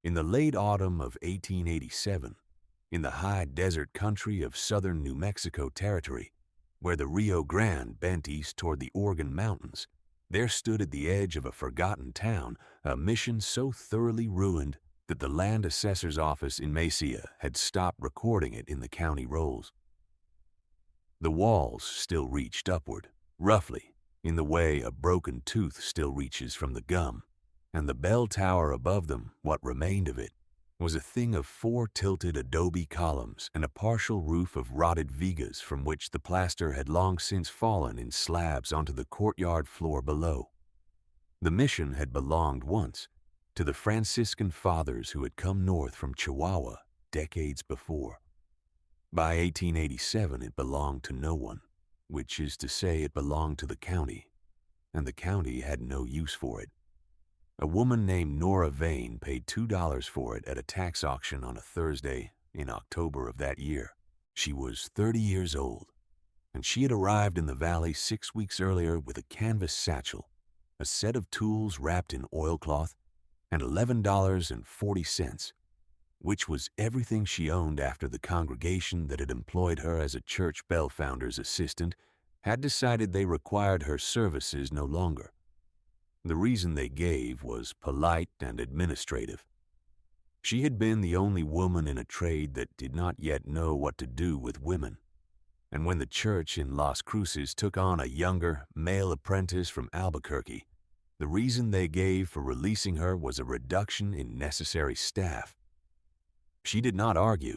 In the late autumn of 1887, in the high desert country of southern New Mexico Territory, where the Rio Grande bent east toward the Organ Mountains, there stood at the edge of a forgotten town a mission so thoroughly ruined that the land assessor's office in Mesa had stopped recording it in the county rolls. The walls still reached upward, roughly, in the way a broken tooth still reaches from the gum, and the bell tower above them, what remained of it, was a thing of 4 tilted adobe columns and a partial roof of rotted vigas from which the plaster had long since fallen in slabs onto the courtyard floor below. The mission had belonged once to the Franciscan fathers who had come north from Chihuahua decades before. By 1887, it belonged to no one, which is to say it belonged to the county, and the county had no use for it. A woman named Nora Vane paid $2 for it at a tax auction on a Thursday in October of that year. She was 30 years old, and she had arrived in the valley 6 weeks earlier with a canvas satchel, a set of tools wrapped in oilcloth, and $11.40, which was everything she owned after the congregation that had employed her as a church bell founder's assistant had decided they required her services no longer. The reason they gave was polite and administrative. She had been the only woman in a trade that did not yet know what to do with women, and when the church in Las Cruces took on a younger, male apprentice from Albuquerque, the reason they gave for releasing her was a reduction in necessary staff. She did not argue.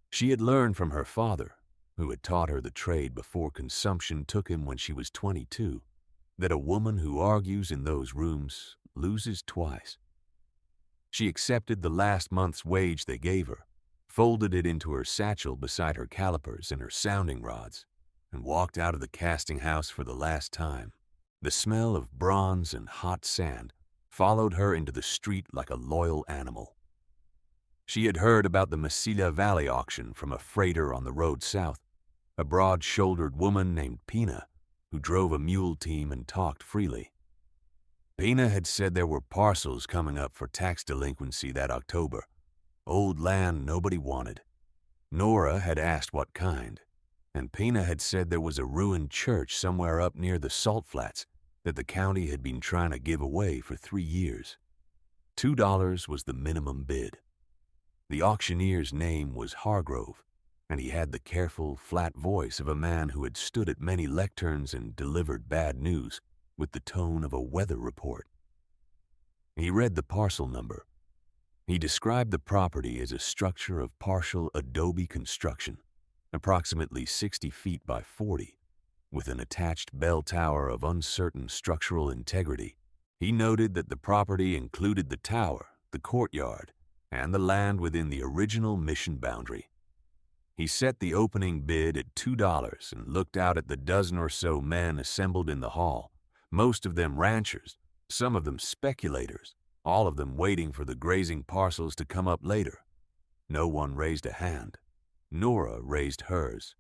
She had learned from her father, who had taught her the trade before consumption took him when she was 22, that a woman who argues in those rooms loses twice. She accepted the last month's wage they gave her, folded it into her satchel beside her calipers and her sounding rods, and walked out of the casting house for the last time. The smell of bronze and hot sand followed her into the street like a loyal animal. She had heard about the Mesilla Valley auction from a freighter on the road south, a broad-shouldered woman named Pina, who drove a mule team and talked freely. Pina had said there were parcels coming up for tax delinquency that October, old land nobody wanted. Nora had asked what kind, and Pina had said there was a ruined church somewhere up near the Salt Flats that the county had been trying to give away for 3 years. $2 was the minimum bid. The auctioneer's name was Hargrove, and he had the careful, flat voice of a man who had stood at many lecterns and delivered bad news with the tone of a weather report. He read the parcel number. He described the property as a structure of partial adobe construction, approximately 60 feet by 40, with an attached bell tower of uncertain structural integrity. He noted that the property included the tower, the courtyard, and the land within the original mission boundary. He set the opening bid at $2 and looked out at the dozen or so men assembled in the hall, most of them ranchers, some of them speculators, all of them waiting for the grazing parcels to come up later. No one raised a hand. Nora raised hers.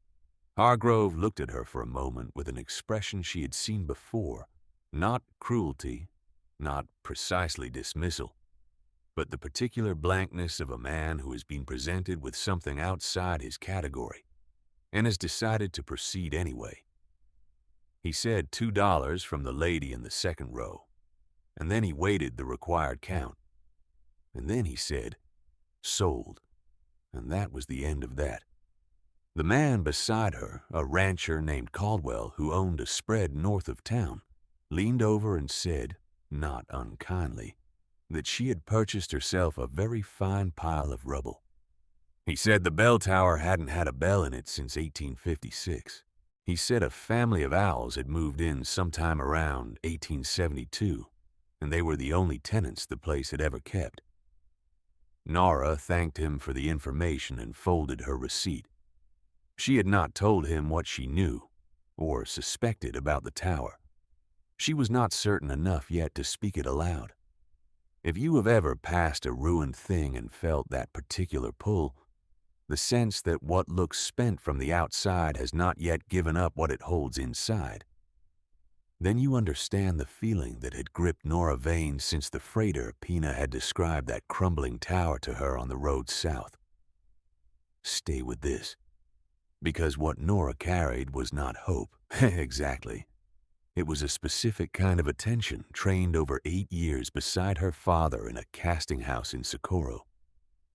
Hargrove looked at her for a moment with an expression she had seen before, not cruelty, not precisely dismissal, but the particular blankness of a man who has been presented with something outside his category and has decided to proceed anyway. He said $2 from the lady in the second row, and then he waited the required count. And then he said, "Sold," and that was the end of that. The man beside her, a rancher named Caldwell who owned a spread north of town, leaned over and said, not unkindly, that she had purchased herself a very fine pile of rubble. He said the bell tower hadn't had a bell in it since 1856. He said a family of owls had moved in sometime around 1872, and they were the only tenants the place had ever kept. Nora thanked him for the information and folded her receipt. She had not told him what she knew or suspected about the tower. She was not certain enough yet to speak it aloud. If you have ever passed a ruined thing and felt that particular pull, the sense that what looks spent from the outside has not yet given up what it holds inside, then you understand the feeling that had gripped Nora Vane since the freighter Pina had described that crumbling tower to her on the road south. Stay with this, because what Nora carried was not hope. Exactly. It was a specific kind of attention trained over 8 years beside her father in a casting house in Socorro.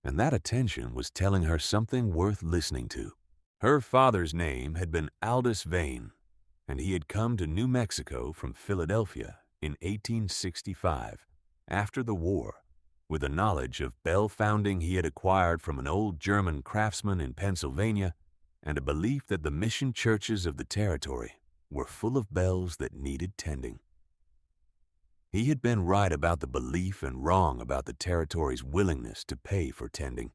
And that attention was telling her something worth listening to. Her father's name had been Aldous Vane, and he had come to New Mexico from Philadelphia in 1865, after the war, with a knowledge of bell founding he had acquired from an old German craftsman in Pennsylvania, and a belief that the mission churches of the territory were full of bells that needed tending. He had been right about the belief and wrong about the territory's willingness to pay for tending,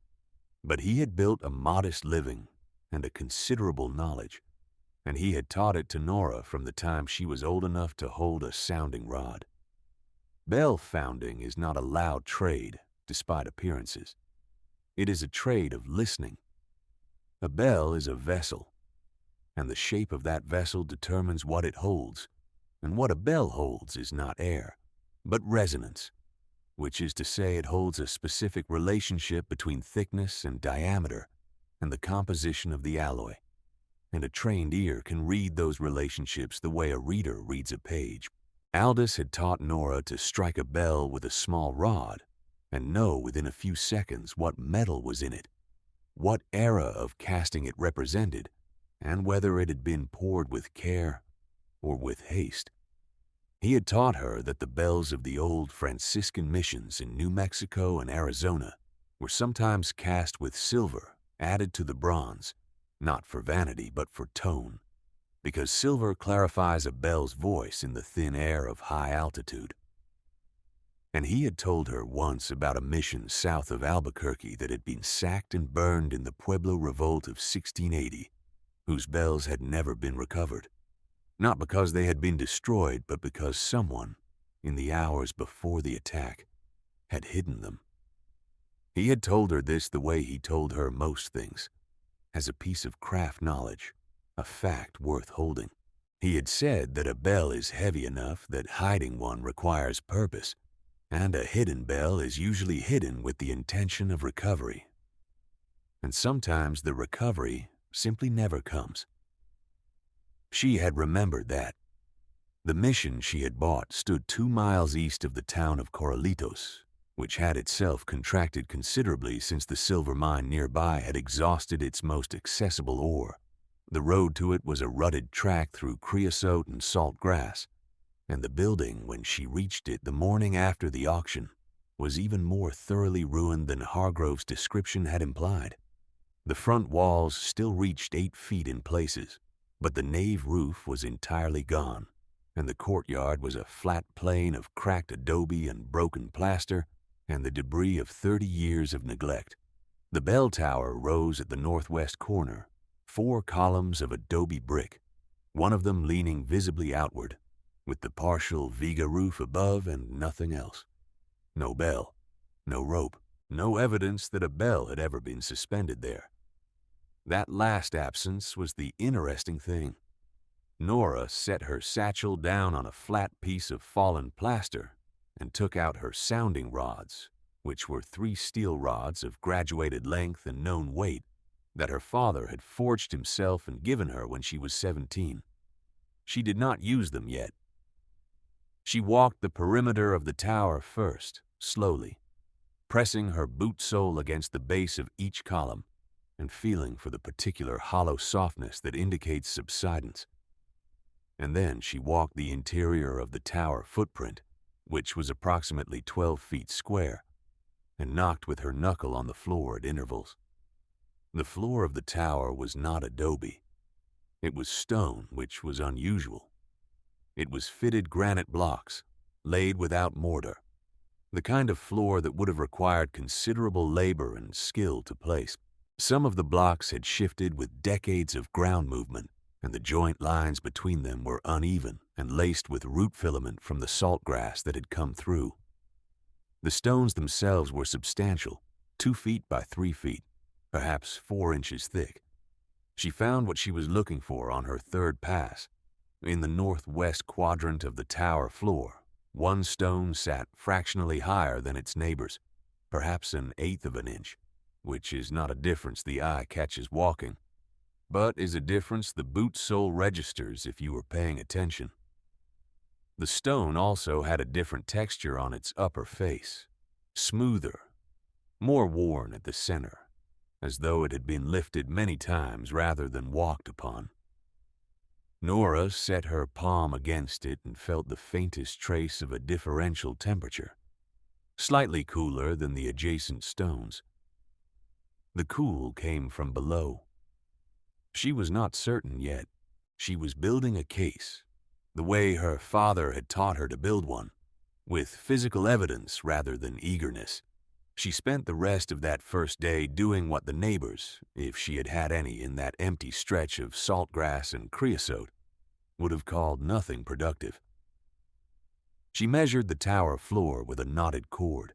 but he had built a modest living and a considerable knowledge, and he had taught it to Nora from the time she was old enough to hold a sounding rod. Bell founding is not a loud trade, despite appearances. It is a trade of listening. A bell is a vessel, and the shape of that vessel determines what it holds, and what a bell holds is not air, but resonance, which is to say it holds a specific relationship between thickness and diameter and the composition of the alloy, and a trained ear can read those relationships the way a reader reads a page. Aldous had taught Nora to strike a bell with a small rod and know within a few seconds what metal was in it, what era of casting it represented, and whether it had been poured with care or with haste. He had taught her that the bells of the old Franciscan missions in New Mexico and Arizona were sometimes cast with silver added to the bronze, not for vanity but for tone, because silver clarifies a bell's voice in the thin air of high altitude. And he had told her once about a mission south of Albuquerque that had been sacked and burned in the Pueblo Revolt of 1680, whose bells had never been recovered, not because they had been destroyed, but because someone, in the hours before the attack, had hidden them. He had told her this the way he told her most things, as a piece of craft knowledge, a fact worth holding. He had said that a bell is heavy enough that hiding one requires purpose, and a hidden bell is usually hidden with the intention of recovery. And sometimes the recovery simply never comes. She had remembered that. The mission she had bought stood 2 miles east of the town of Corralitos, which had itself contracted considerably since the silver mine nearby had exhausted its most accessible ore. The road to it was a rutted track through creosote and salt grass, and the building, when she reached it the morning after the auction, was even more thoroughly ruined than Hargrove's description had implied. The front walls still reached 8 feet in places, but the nave roof was entirely gone, and the courtyard was a flat plain of cracked adobe and broken plaster and the debris of 30 years of neglect. The bell tower rose at the northwest corner, 4 columns of adobe brick, one of them leaning visibly outward, with the partial viga roof above and nothing else. No bell, no rope, no evidence that a bell had ever been suspended there. That last absence was the interesting thing. Nora set her satchel down on a flat piece of fallen plaster and took out her sounding rods, which were 3 steel rods of graduated length and known weight that her father had forged himself and given her when she was 17. She did not use them yet. She walked the perimeter of the tower first, slowly, pressing her boot sole against the base of each column and feeling for the particular hollow softness that indicates subsidence. And then she walked the interior of the tower footprint, which was approximately 12 feet square, and knocked with her knuckle on the floor at intervals. The floor of the tower was not adobe. It was stone, which was unusual. It was fitted granite blocks, laid without mortar, the kind of floor that would have required considerable labor and skill to place. Some of the blocks had shifted with decades of ground movement, and the joint lines between them were uneven and laced with root filament from the salt grass that had come through. The stones themselves were substantial, 2 feet by 3 feet, perhaps 4 inches thick. She found what she was looking for on her third pass, In the northwest quadrant of the tower floor, one stone sat fractionally higher than its neighbors, perhaps an eighth of an inch, which is not a difference the eye catches walking, but is a difference the boot sole registers if you were paying attention. The stone also had a different texture on its upper face, smoother, more worn at the center, as though it had been lifted many times rather than walked upon. Nora set her palm against it and felt the faintest trace of a differential temperature, slightly cooler than the adjacent stones. The cool came from below. She was not certain yet. She was building a case, the way her father had taught her to build one, with physical evidence rather than eagerness. She spent the rest of that first day doing what the neighbors, if she had had any in that empty stretch of saltgrass and creosote, would have called nothing productive. She measured the tower floor with a knotted cord.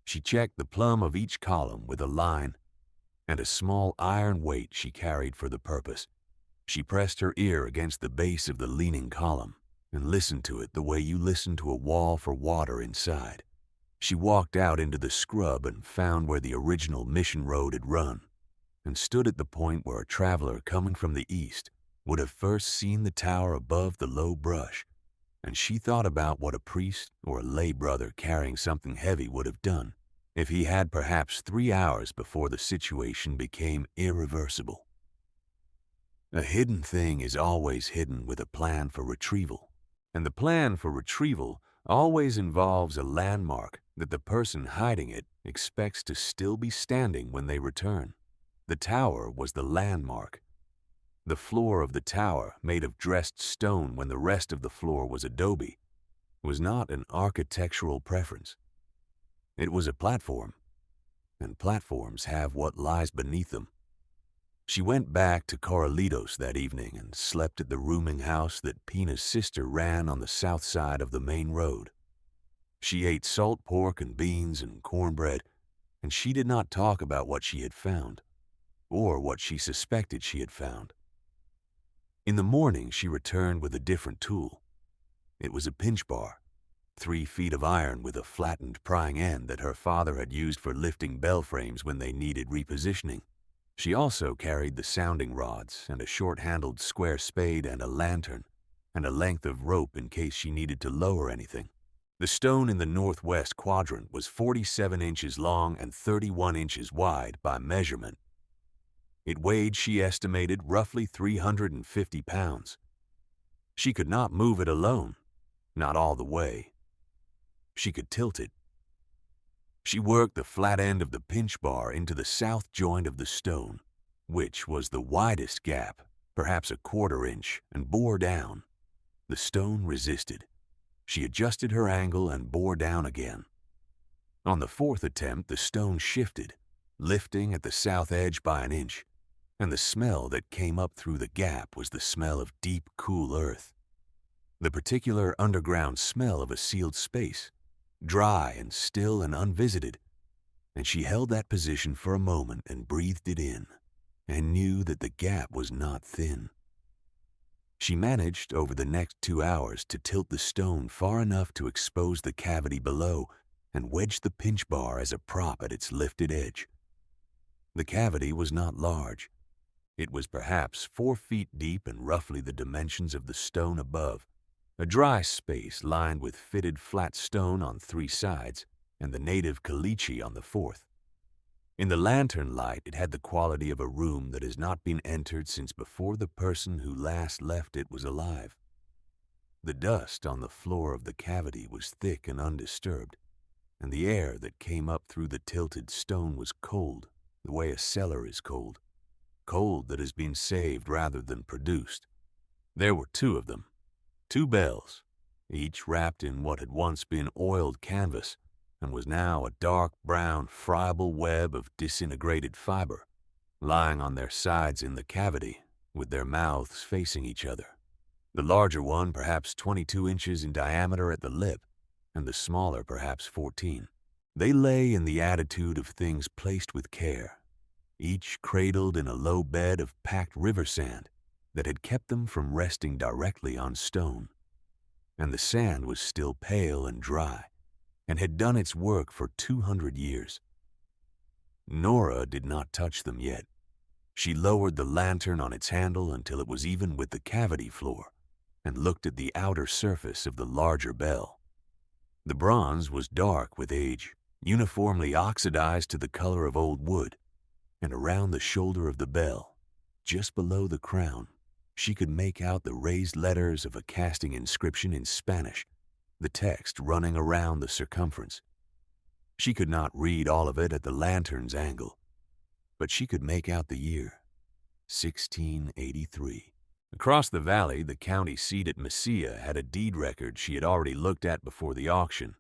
She checked the plumb of each column with a line and a small iron weight she carried for the purpose. She pressed her ear against the base of the leaning column and listened to it the way you listen to a wall for water inside. She walked out into the scrub and found where the original mission road had run, and stood at the point where a traveler coming from the east would have first seen the tower above the low brush, and she thought about what a priest or a lay brother carrying something heavy would have done if he had perhaps 3 hours before the situation became irreversible. A hidden thing is always hidden with a plan for retrieval, and the plan for retrieval always involves a landmark that the person hiding it expects to still be standing when they return. The tower was the landmark. The floor of the tower, made of dressed stone when the rest of the floor was adobe, was not an architectural preference. It was a platform, and platforms have what lies beneath them. She went back to Corralitos that evening and slept at the rooming house that Pina's sister ran on the south side of the main road. She ate salt pork and beans and cornbread, and she did not talk about what she had found, or what she suspected she had found. In the morning, she returned with a different tool. It was a pinch bar, 3 feet of iron with a flattened prying end that her father had used for lifting bell frames when they needed repositioning. She also carried the sounding rods and a short-handled square spade and a lantern and a length of rope in case she needed to lower anything. The stone in the northwest quadrant was 47 inches long and 31 inches wide by measurement. It weighed, she estimated, roughly 350 pounds. She could not move it alone, not all the way. She could tilt it. She worked the flat end of the pinch bar into the south joint of the stone, which was the widest gap, perhaps a 1/4 inch, and bore down. The stone resisted. She adjusted her angle and bore down again. On the 4th attempt, the stone shifted, lifting at the south edge by an inch, and the smell that came up through the gap was the smell of deep, cool earth. The particular underground smell of a sealed space, dry and still and unvisited, and she held that position for a moment and breathed it in, and knew that the gap was not thin. She managed over the next 2 hours to tilt the stone far enough to expose the cavity below and wedge the pinch bar as a prop at its lifted edge. The cavity was not large. It was perhaps 4 feet deep and roughly the dimensions of the stone above, a dry space lined with fitted flat stone on 3 sides and the native caliche on the 4th. In the lantern light, it had the quality of a room that has not been entered since before the person who last left it was alive. The dust on the floor of the cavity was thick and undisturbed, and the air that came up through the tilted stone was cold, the way a cellar is cold that has been saved rather than produced. There were 2 of them, 2 bells, each wrapped in what had once been oiled canvas and was now a dark brown friable web of disintegrated fiber, lying on their sides in the cavity with their mouths facing each other. The larger one perhaps 22 inches in diameter at the lip, and the smaller perhaps 14. They lay in the attitude of things placed with care, each cradled in a low bed of packed river sand, that had kept them from resting directly on stone, and the sand was still pale and dry, and had done its work for 200 years. Nora did not touch them yet. She lowered the lantern on its handle until it was even with the cavity floor, and looked at the outer surface of the larger bell. The bronze was dark with age, uniformly oxidized to the color of old wood, and around the shoulder of the bell, just below the crown, she could make out the raised letters of a casting inscription in Spanish, the text running around the circumference. She could not read all of it at the lantern's angle, but she could make out the year, 1683. Across the valley, the county seat at Mesilla had a deed record she had already looked at before the auction,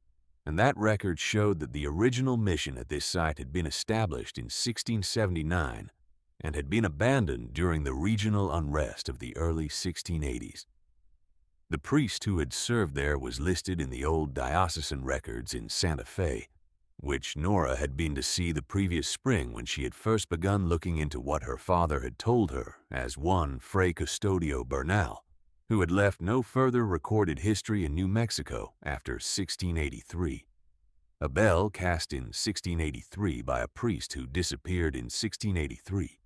and that record showed that the original mission at this site had been established in 1679 and had been abandoned during the regional unrest of the early 1680s. The priest who had served there was listed in the old diocesan records in Santa Fe, which Nora had been to see the previous spring when she had first begun looking into what her father had told her as one Fray Custodio Bernal, who had left no further recorded history in New Mexico after 1683. A bell cast in 1683 by a priest who disappeared in 1683,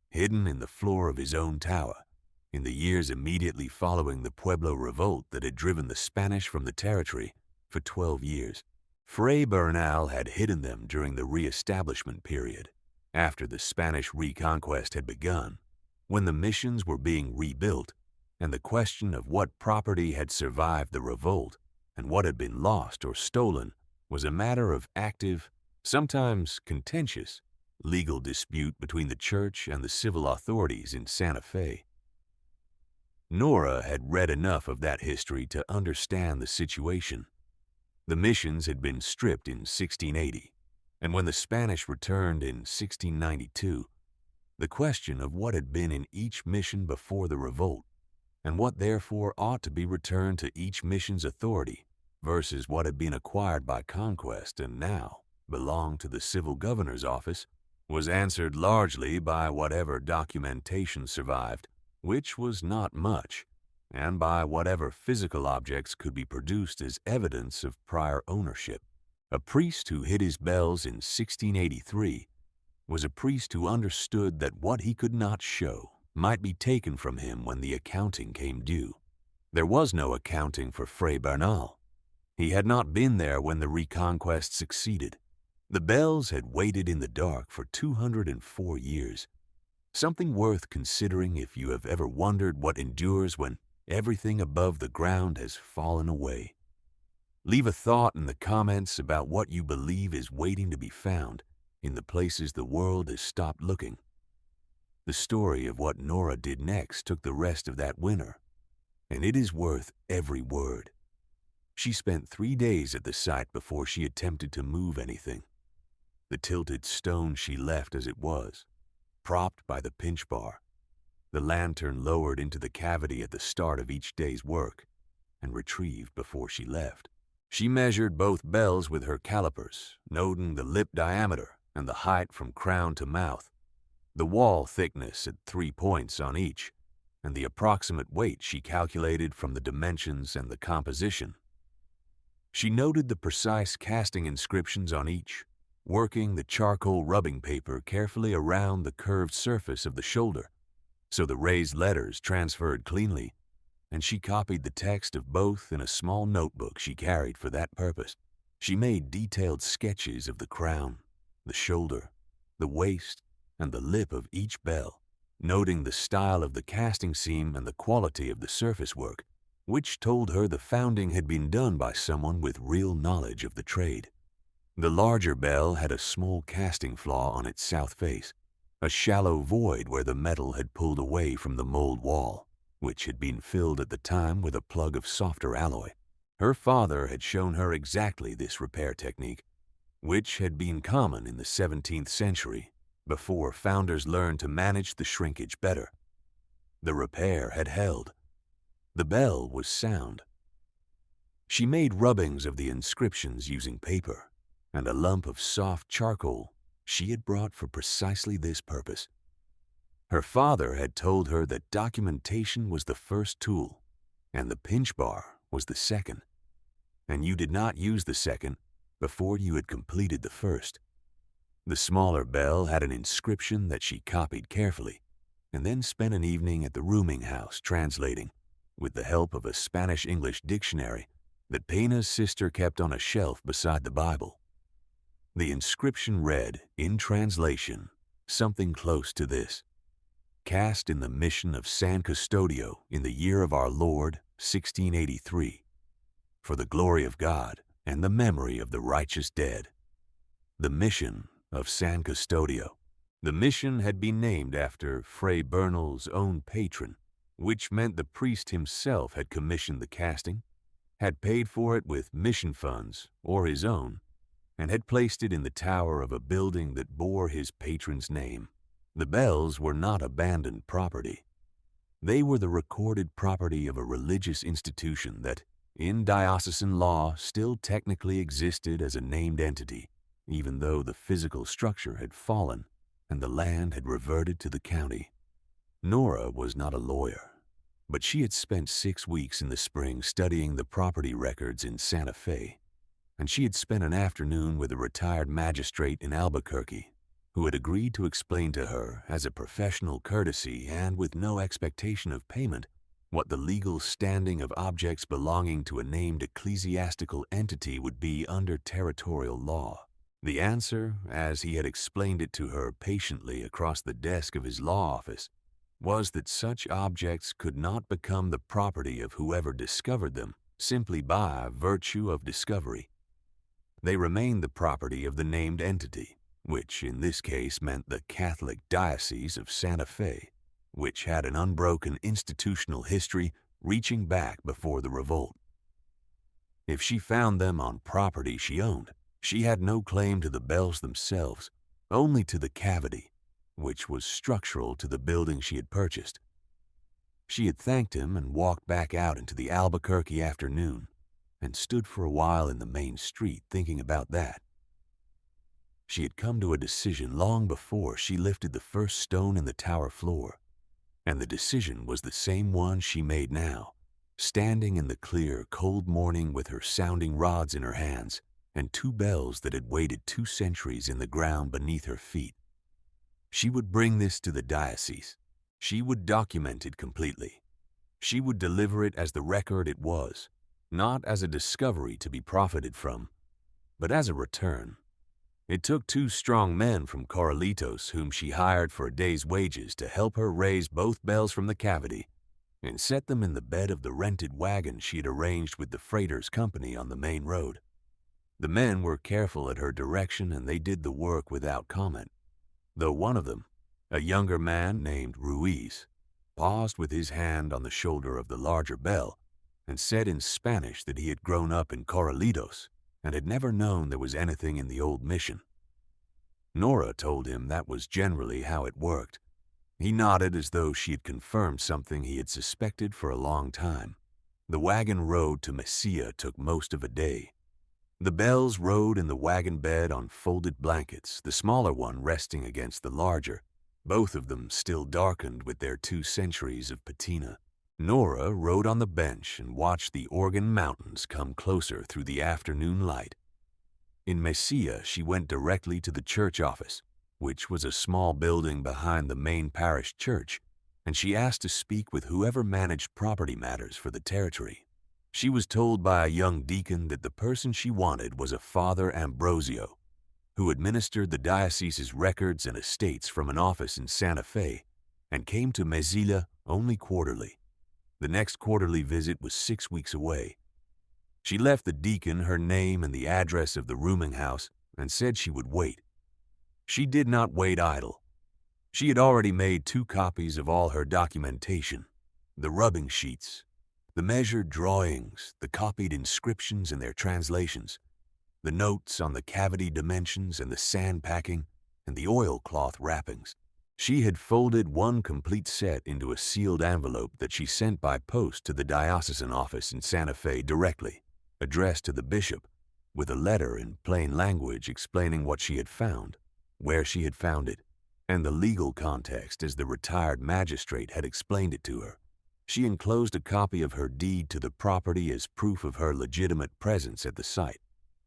hidden in the floor of his own tower, in the years immediately following the Pueblo revolt that had driven the Spanish from the territory for 12 years. Fray Bernal had hidden them during the re-establishment period, after the Spanish reconquest had begun, when the missions were being rebuilt, and the question of what property had survived the revolt and what had been lost or stolen was a matter of active, sometimes contentious, legal dispute between the church and the civil authorities in Santa Fe. Nora had read enough of that history to understand the situation. The missions had been stripped in 1680, and when the Spanish returned in 1692, the question of what had been in each mission before the revolt, and what therefore ought to be returned to each mission's authority versus what had been acquired by conquest and now belonged to the civil governor's office, was answered largely by whatever documentation survived, which was not much, and by whatever physical objects could be produced as evidence of prior ownership. A priest who hid his bells in 1683 was a priest who understood that what he could not show might be taken from him when the accounting came due. There was no accounting for Fray Bernal. He had not been there when the reconquest succeeded. The bells had waited in the dark for 204 years, something worth considering if you have ever wondered what endures when everything above the ground has fallen away. Leave a thought in the comments about what you believe is waiting to be found in the places the world has stopped looking. The story of what Nora did next took the rest of that winter, and it is worth every word. She spent 3 days at the site before she attempted to move anything. The tilted stone she left as it was, propped by the pinch bar, the lantern lowered into the cavity at the start of each day's work, and retrieved before she left. She measured both bells with her calipers, noting the lip diameter and the height from crown to mouth, the wall thickness at 3 points on each, and the approximate weight she calculated from the dimensions and the composition. She noted the precise casting inscriptions on each, working the charcoal rubbing paper carefully around the curved surface of the shoulder, so the raised letters transferred cleanly, and she copied the text of both in a small notebook she carried for that purpose. She made detailed sketches of the crown, the shoulder, the waist, and the lip of each bell, noting the style of the casting seam and the quality of the surface work, which told her the founding had been done by someone with real knowledge of the trade. The larger bell had a small casting flaw on its south face, a shallow void where the metal had pulled away from the mold wall, which had been filled at the time with a plug of softer alloy. Her father had shown her exactly this repair technique, which had been common in the 17th century, before founders learned to manage the shrinkage better. The repair had held. The bell was sound. She made rubbings of the inscriptions using paper and a lump of soft charcoal she had brought for precisely this purpose. Her father had told her that documentation was the first tool, and the pinch bar was the second, and you did not use the second before you had completed the first. The smaller bell had an inscription that she copied carefully, and then spent an evening at the rooming house translating, with the help of a Spanish-English dictionary that Pena's sister kept on a shelf beside the Bible. The inscription read, in translation, something close to this: "Cast in the mission of San Custodio in the year of our Lord, 1683, for the glory of God and the memory of the righteous dead." The mission of San Custodio. The mission had been named after Fray Bernal's own patron, which meant the priest himself had commissioned the casting, had paid for it with mission funds or his own, and had placed it in the tower of a building that bore his patron's name. The bells were not abandoned property. They were the recorded property of a religious institution that, in diocesan law, still technically existed as a named entity, even though the physical structure had fallen and the land had reverted to the county. Nora was not a lawyer, but she had spent 6 weeks in the spring studying the property records in Santa Fe, and she had spent an afternoon with a retired magistrate in Albuquerque who had agreed to explain to her, as a professional courtesy and with no expectation of payment, what the legal standing of objects belonging to a named ecclesiastical entity would be under territorial law. The answer, as he had explained it to her patiently across the desk of his law office, was that such objects could not become the property of whoever discovered them simply by virtue of discovery. They remained the property of the named entity, which in this case meant the Catholic Diocese of Santa Fe, which had an unbroken institutional history reaching back before the revolt. If she found them on property she owned, she had no claim to the bells themselves, only to the cavity, which was structural to the building she had purchased. She had thanked him and walked back out into the Albuquerque afternoon and stood for a while in the main street thinking about that. She had come to a decision long before she lifted the first stone in the tower floor, and the decision was the same one she made now, standing in the clear, cold morning with her sounding rods in her hands and 2 bells that had waited 2 centuries in the ground beneath her feet. She would bring this to the diocese. She would document it completely. She would deliver it as the record it was, not as a discovery to be profited from, but as a return. It took 2 strong men from Corralitos whom she hired for a day's wages to help her raise both bells from the cavity and set them in the bed of the rented wagon she had arranged with the freighters company on the main road. The men were careful at her direction, and they did the work without comment, though one of them, a younger man named Ruiz, paused with his hand on the shoulder of the larger bell and said in Spanish that he had grown up in Corralitos and had never known there was anything in the old mission. Nora told him that was generally how it worked. He nodded as though she had confirmed something he had suspected for a long time. The wagon road to Mesilla took most of a day. The bells rode in the wagon bed on folded blankets, the smaller one resting against the larger, both of them still darkened with their 2 centuries of patina. Nora rode on the bench and watched the Organ Mountains come closer through the afternoon light. In Mesilla, she went directly to the church office, which was a small building behind the main parish church, and she asked to speak with whoever managed property matters for the territory. She was told by a young deacon that the person she wanted was a Father Ambrosio, who administered the diocese's records and estates from an office in Santa Fe and came to Mesilla only quarterly. The next quarterly visit was 6 weeks away. She left the deacon her name and the address of the rooming house and said she would wait. She did not wait idle. She had already made 2 copies of all her documentation, the rubbing sheets, the measured drawings, the copied inscriptions and their translations, the notes on the cavity dimensions and the sand packing, and the oilcloth wrappings. She had folded 1 complete set into a sealed envelope that she sent by post to the diocesan office in Santa Fe directly, addressed to the bishop, with a letter in plain language explaining what she had found, where she had found it, and the legal context as the retired magistrate had explained it to her. She enclosed a copy of her deed to the property as proof of her legitimate presence at the site.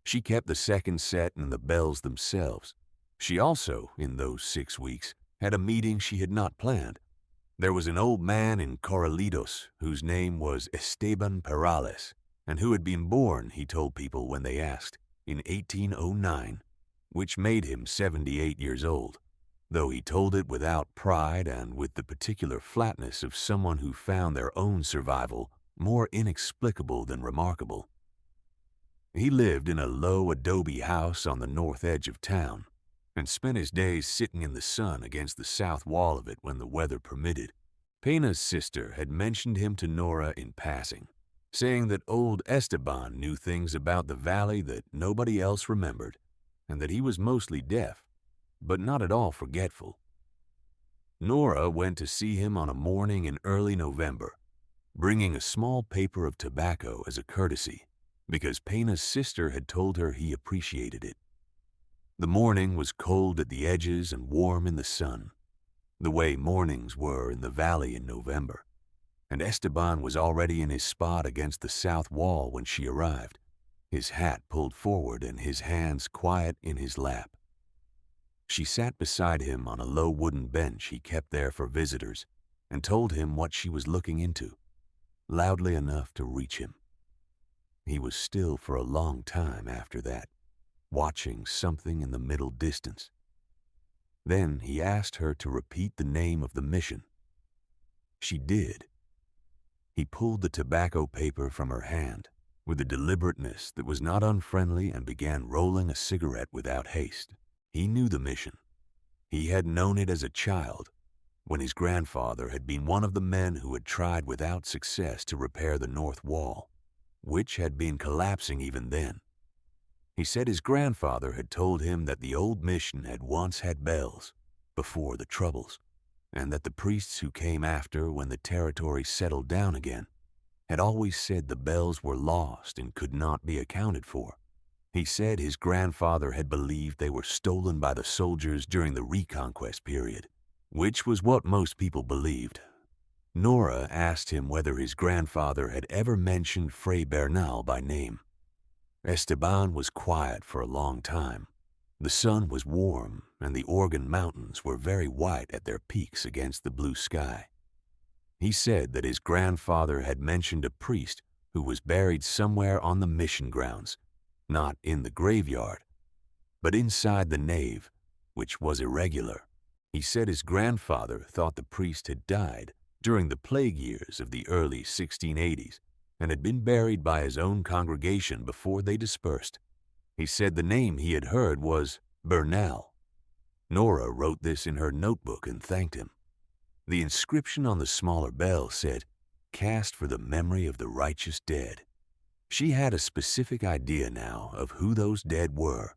She kept the second set and the bells themselves. She also, in those 6 weeks, had a meeting she had not planned. There was an old man in Corralitos whose name was Esteban Perales, and who had been born, he told people when they asked, in 1809, which made him 78 years old, though he told it without pride and with the particular flatness of someone who found their own survival more inexplicable than remarkable. He lived in a low adobe house on the north edge of town, and spent his days sitting in the sun against the south wall of it when the weather permitted. Pena's sister had mentioned him to Nora in passing, saying that old Esteban knew things about the valley that nobody else remembered, and that he was mostly deaf, but not at all forgetful. Nora went to see him on a morning in early November, bringing a small paper of tobacco as a courtesy, because Pena's sister had told her he appreciated it. The morning was cold at the edges and warm in the sun, the way mornings were in the valley in November, and Esteban was already in his spot against the south wall when she arrived, his hat pulled forward and his hands quiet in his lap. She sat beside him on a low wooden bench he kept there for visitors and told him what she was looking into, loudly enough to reach him. He was still for a long time after that, watching something in the middle distance. Then he asked her to repeat the name of the mission. She did. He pulled the tobacco paper from her hand with a deliberateness that was not unfriendly and began rolling a cigarette without haste. He knew the mission. He had known it as a child, when his grandfather had been one of the men who had tried without success to repair the north wall, which had been collapsing even then. He said his grandfather had told him that the old mission had once had bells, before the Troubles, and that the priests who came after when the territory settled down again had always said the bells were lost and could not be accounted for. He said his grandfather had believed they were stolen by the soldiers during the Reconquest period, which was what most people believed. Nora asked him whether his grandfather had ever mentioned Fray Bernal by name. Esteban was quiet for a long time. The sun was warm, and the Organ Mountains were very white at their peaks against the blue sky. He said that his grandfather had mentioned a priest who was buried somewhere on the mission grounds, not in the graveyard, but inside the nave, which was irregular. He said his grandfather thought the priest had died during the plague years of the early 1680s and had been buried by his own congregation before they dispersed. He said the name he had heard was Bernal. Nora wrote this in her notebook and thanked him. The inscription on the smaller bell said, "Cast for the memory of the righteous dead." She had a specific idea now of who those dead were.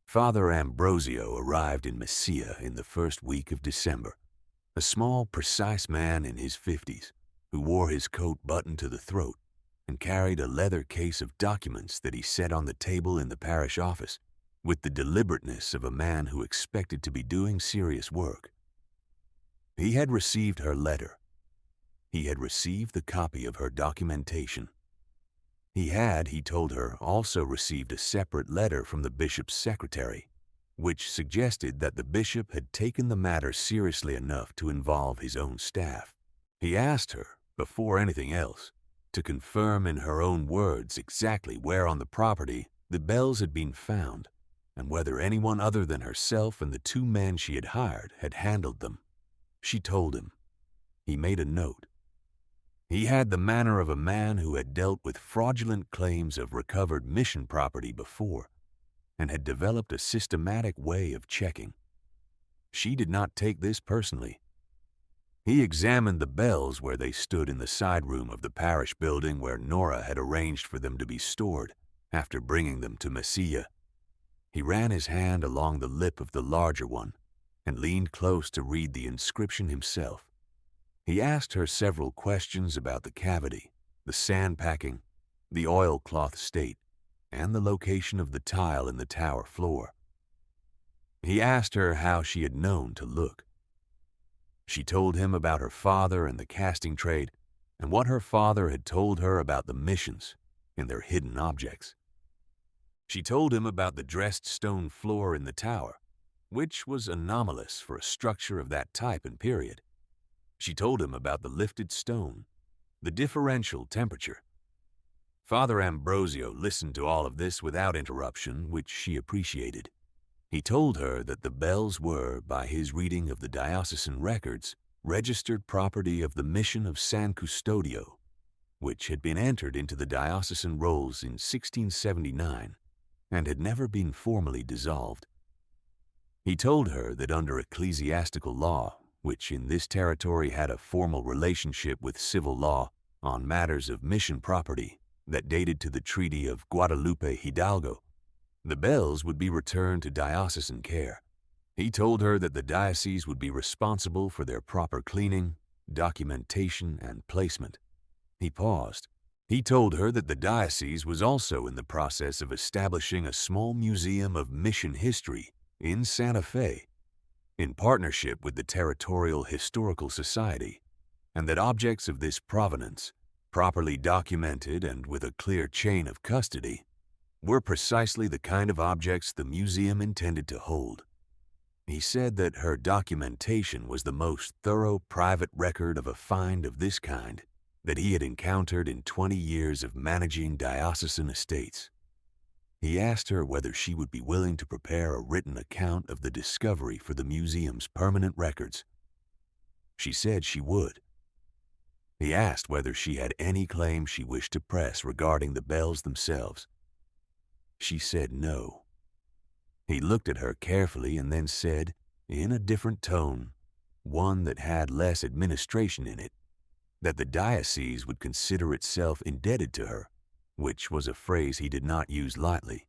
Father Ambrosio arrived in Mesilla in the first week of December, a small, precise man in his 50s who wore his coat buttoned to the throat and carried a leather case of documents that he set on the table in the parish office with the deliberateness of a man who expected to be doing serious work. He had received her letter. He had received the copy of her documentation. He had, he told her, also received a separate letter from the bishop's secretary, which suggested that the bishop had taken the matter seriously enough to involve his own staff. He asked her, before anything else, to confirm in her own words exactly where on the property the bells had been found and whether anyone other than herself and the 2 men she had hired had handled them. She told him. He made a note. He had the manner of a man who had dealt with fraudulent claims of recovered mission property before and had developed a systematic way of checking. She did not take this personally. He examined the bells where they stood in the side room of the parish building where Nora had arranged for them to be stored after bringing them to Mesilla. He ran his hand along the lip of the larger one and leaned close to read the inscription himself. He asked her several questions about the cavity, the sand packing, the oilcloth state, and the location of the tile in the tower floor. He asked her how she had known to look. She told him about her father and the casting trade, and what her father had told her about the missions and their hidden objects. She told him about the dressed stone floor in the tower, which was anomalous for a structure of that type and period. She told him about the lifted stone, the differential temperature. Father Ambrosio listened to all of this without interruption, which she appreciated. He told her that the bells were, by his reading of the diocesan records, registered property of the Mission of San Custodio, which had been entered into the diocesan rolls in 1679 and had never been formally dissolved. He told her that under ecclesiastical law, which in this territory had a formal relationship with civil law on matters of mission property that dated to the Treaty of Guadalupe Hidalgo, the bells would be returned to diocesan care. He told her that the diocese would be responsible for their proper cleaning, documentation, and placement. He paused. He told her that the diocese was also in the process of establishing a small museum of mission history in Santa Fe, in partnership with the Territorial Historical Society, and that objects of this provenance, properly documented and with a clear chain of custody, were precisely the kind of objects the museum intended to hold. He said that her documentation was the most thorough private record of a find of this kind that he had encountered in 20 years of managing diocesan estates. He asked her whether she would be willing to prepare a written account of the discovery for the museum's permanent records. She said she would. He asked whether she had any claim she wished to press regarding the bells themselves. She said no. He looked at her carefully and then said, in a different tone, one that had less administration in it, that the diocese would consider itself indebted to her, which was a phrase he did not use lightly,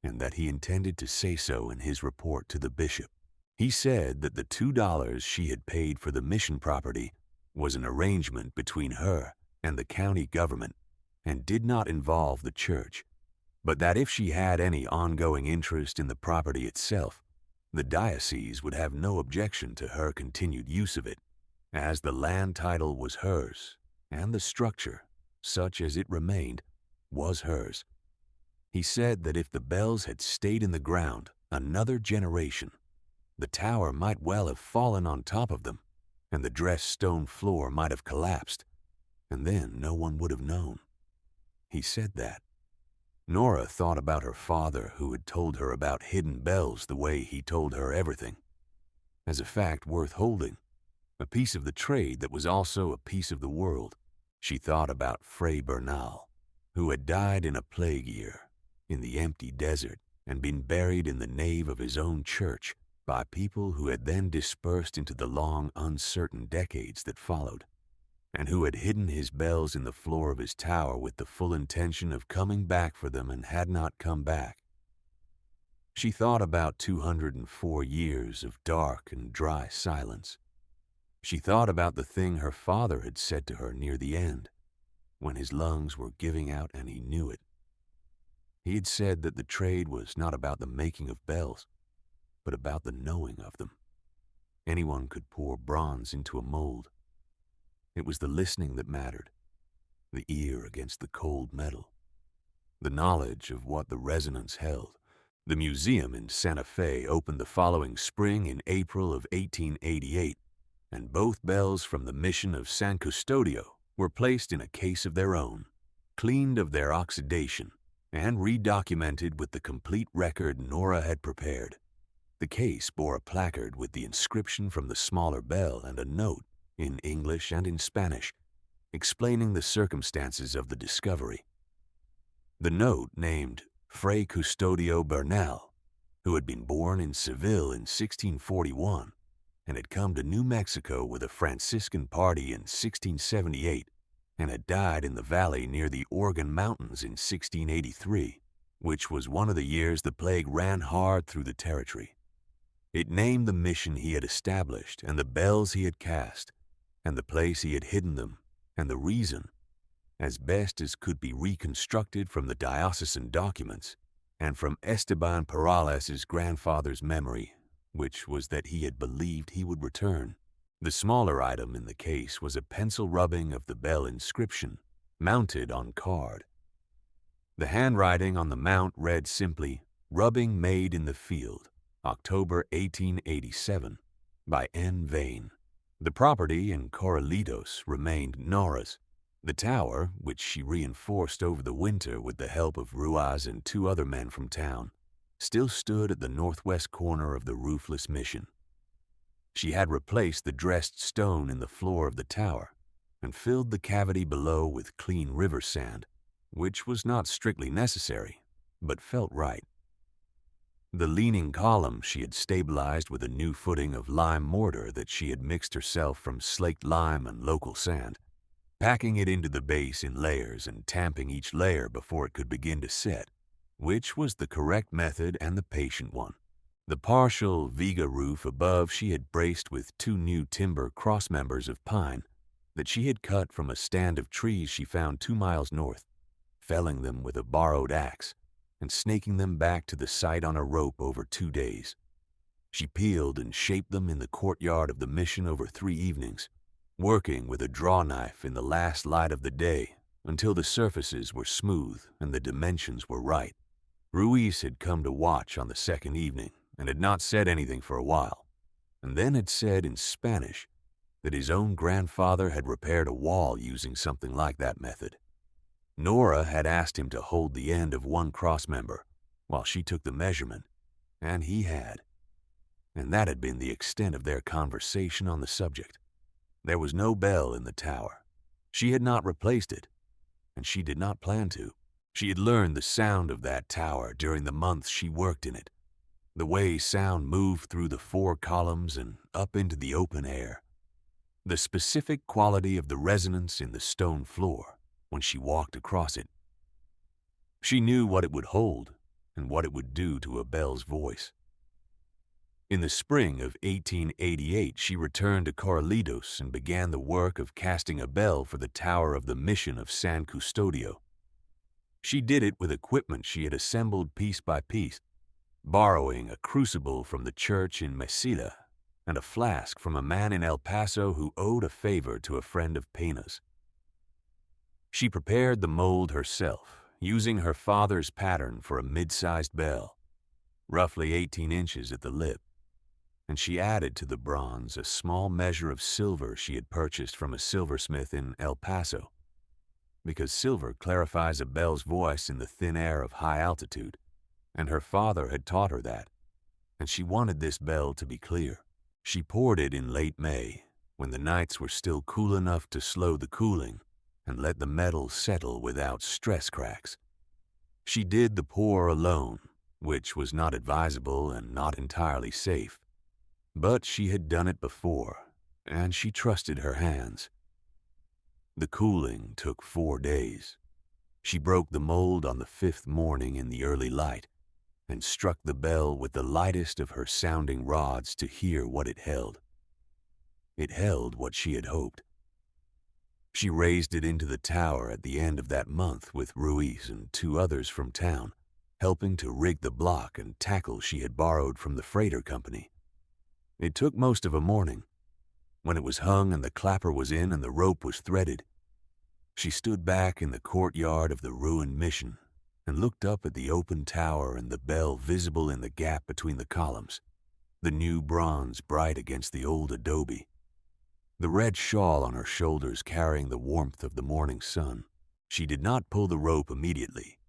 and that he intended to say so in his report to the bishop. He said that the $2 she had paid for the mission property was an arrangement between her and the county government and did not involve the church, but that if she had any ongoing interest in the property itself, the diocese would have no objection to her continued use of it, as the land title was hers, and the structure, such as it remained, was hers. He said that if the bells had stayed in the ground another generation, the tower might well have fallen on top of them, and the dressed stone floor might have collapsed, and then no one would have known. He said that. Nora thought about her father, who had told her about hidden bells the way he told her everything, as a fact worth holding, a piece of the trade that was also a piece of the world. She thought about Fray Bernal, who had died in a plague year, in the empty desert, and been buried in the nave of his own church by people who had then dispersed into the long, uncertain decades that followed, and who had hidden his bells in the floor of his tower with the full intention of coming back for them and had not come back. She thought about 204 years of dark and dry silence. She thought about the thing her father had said to her near the end, when his lungs were giving out and he knew it. He had said that the trade was not about the making of bells, but about the knowing of them. Anyone could pour bronze into a mold. It was the listening that mattered, the ear against the cold metal, the knowledge of what the resonance held. The museum in Santa Fe opened the following spring in April of 1888, and both bells from the Mission of San Custodio were placed in a case of their own, cleaned of their oxidation, and redocumented with the complete record Nora had prepared. The case bore a placard with the inscription from the smaller bell and a note, in English and in Spanish, explaining the circumstances of the discovery. The note named Fray Custodio Bernal, who had been born in Seville in 1641 and had come to New Mexico with a Franciscan party in 1678 and had died in the valley near the Organ Mountains in 1683, which was one of the years the plague ran hard through the territory. It named the mission he had established and the bells he had cast, and the place he had hidden them, and the reason, as best as could be reconstructed from the diocesan documents and from Esteban Peralez's grandfather's memory, which was that he had believed he would return. The smaller item in the case was a pencil rubbing of the bell inscription, mounted on card. The handwriting on the mount read simply, "Rubbing made in the field, October 1887, by N. Vane." The property in Corralitos remained Nora's. The tower, which she reinforced over the winter with the help of Ruiz and 2 other men from town, still stood at the northwest corner of the roofless mission. She had replaced the dressed stone in the floor of the tower and filled the cavity below with clean river sand, which was not strictly necessary, but felt right. The leaning column she had stabilized with a new footing of lime mortar that she had mixed herself from slaked lime and local sand, packing it into the base in layers and tamping each layer before it could begin to set, which was the correct method and the patient one. The partial viga roof above she had braced with 2 new timber crossmembers of pine that she had cut from a stand of trees she found 2 miles north, felling them with a borrowed axe and snaking them back to the site on a rope over 2 days. She peeled and shaped them in the courtyard of the mission over 3 evenings, working with a draw knife in the last light of the day until the surfaces were smooth and the dimensions were right. Ruiz had come to watch on the 2nd evening and had not said anything for a while, and then had said in Spanish that his own grandfather had repaired a wall using something like that method. Nora had asked him to hold the end of one crossmember while she took the measurement, and he had. And that had been the extent of their conversation on the subject. There was no bell in the tower. She had not replaced it, and she did not plan to. She had learned the sound of that tower during the months she worked in it, the way sound moved through the 4 columns and up into the open air, the specific quality of the resonance in the stone floor when she walked across it. She knew what it would hold and what it would do to a bell's voice. In the spring of 1888, she returned to Corralitos and began the work of casting a bell for the tower of the mission of San Custodio. She did it with equipment she had assembled piece by piece, borrowing a crucible from the church in Mesilla and a flask from a man in El Paso who owed a favor to a friend of Pena's. She prepared the mold herself, using her father's pattern for a mid-sized bell, roughly 18 inches at the lip, and she added to the bronze a small measure of silver she had purchased from a silversmith in El Paso, because silver clarifies a bell's voice in the thin air of high altitude, and her father had taught her that, and she wanted this bell to be clear. She poured it in late May, when the nights were still cool enough to slow the cooling and let the metal settle without stress cracks. She did the pour alone, which was not advisable and not entirely safe, but she had done it before, and she trusted her hands. The cooling took 4 days. She broke the mold on the 5th morning in the early light and struck the bell with the lightest of her sounding rods to hear what it held. It held what she had hoped. She raised it into the tower at the end of that month with Ruiz and 2 others from town, helping to rig the block and tackle she had borrowed from the freighter company. It took most of a morning. When it was hung and the clapper was in and the rope was threaded, she stood back in the courtyard of the ruined mission and looked up at the open tower and the bell visible in the gap between the columns, the new bronze bright against the old adobe, the red shawl on her shoulders carrying the warmth of the morning sun. She did not pull the rope immediately.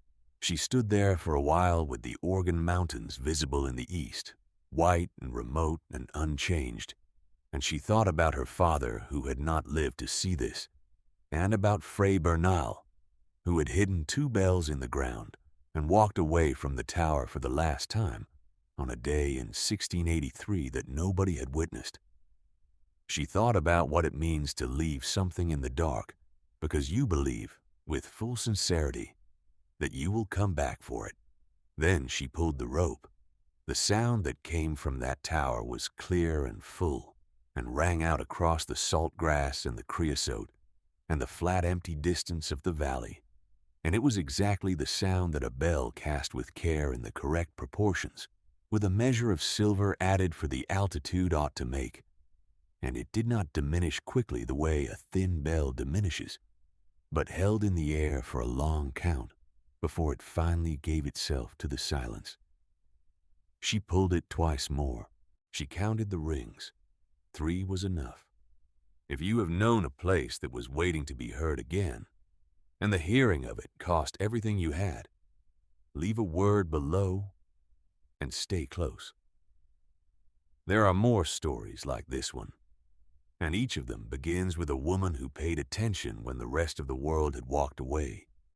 She stood there for a while with the Organ Mountains visible in the east, white and remote and unchanged, and she thought about her father who had not lived to see this, and about Fray Bernal, who had hidden 2 bells in the ground and walked away from the tower for the last time on a day in 1683 that nobody had witnessed. She thought about what it means to leave something in the dark because you believe, with full sincerity, that you will come back for it. Then she pulled the rope. The sound that came from that tower was clear and full and rang out across the salt grass and the creosote and the flat empty distance of the valley, and it was exactly the sound that a bell cast with care in the correct proportions with a measure of silver added for the altitude ought to make, and it did not diminish quickly the way a thin bell diminishes, but held in the air for a long count before it finally gave itself to the silence. She pulled it twice more. She counted the rings. 3 was enough. If you have known a place that was waiting to be heard again, and the hearing of it cost everything you had, leave a word below and stay close. There are more stories like this one, and each of them begins with a woman who paid attention when the rest of the world had walked away.